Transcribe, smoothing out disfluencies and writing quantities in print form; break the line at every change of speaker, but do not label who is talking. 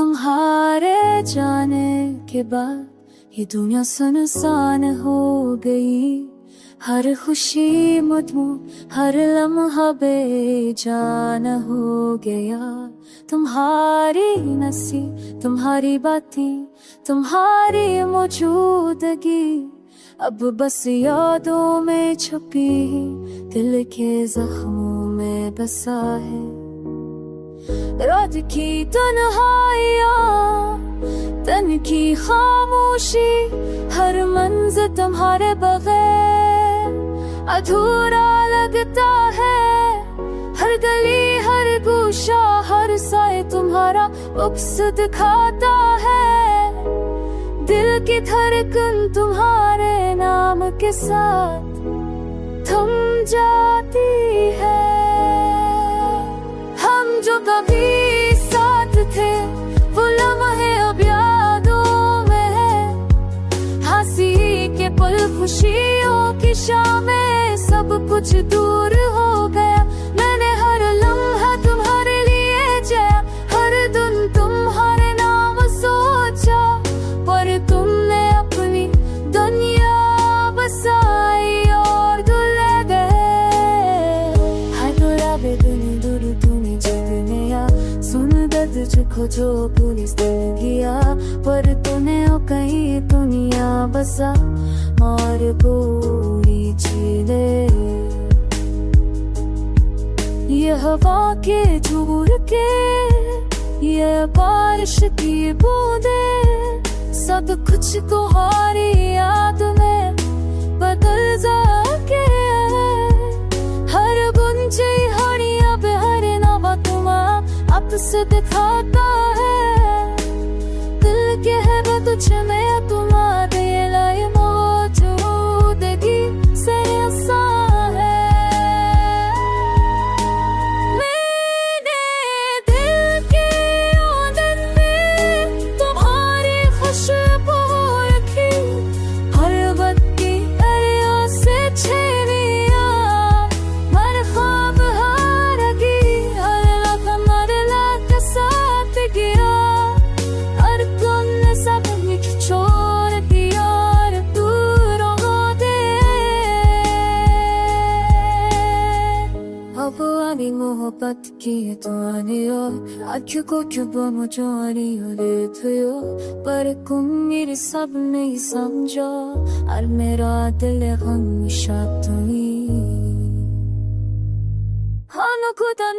तुम्हारे जाने के बाद ये दुनिया सुनसान हो गई। हर खुशी मुझमु हर लम्हा बेजान हो गया। तुम्हारी नसी तुम्हारी बातें तुम्हारी मौजूदगी अब बस यादों में छुपी दिल के जख्मों में बसा है। रात की तन्हाइयाँ तन की खामोशी हर मंज़र तुम्हारे बगैर अधूरा लगता है। हर गली हर गोशा हर साए तुम्हारा उक्स दिखाता है। दिल की धड़कन तुम्हारे नाम के साथ थम जाती है। हम जो कभी साथ थे वो लम्हे अब यादों में है। हंसी के पल खुशियों की शामें सब कुछ दूर हो गया। मैंने हर लम्हा तुम्हारे लिए जिया हर दिन तुम्हारे नाम सोचा पर तुमने अपनी दुनिया बसाई और दुले गए। हाय दुलाबे दुनी दूर तूने जितने या सुन दर्द चुखो जो पुलिस दे गया पर तूने ओ कहीं दुनिया बसा और पूरी चीले। ये हवा के झूर के ये बारिश की बूंदे सब कुछ तुम्हारी याद में बदल जाके। हर गुंजे हरिया हर नवा तुमा आपस दिखाता है। दिल के है वो तुझ में तुम्हारे लाए मौजूदगी से आसान है। मैंने दिल के आंगन में तुम्हारी खुशबू रखी। हर बत्ती अरियों से छेड़िया मर ख्वाब हारगी। हर लम्हा साथ गया और तुमने सब कुछ छोड़ दिया और दूर हो गए। अब आनी मोहब्बत की तो आनियो आँखों को क्यों मुझे थयो पर तुम मेरे सब नहीं समझो और मेरा दिल हमेशा तुम्ही। हाँ खुदा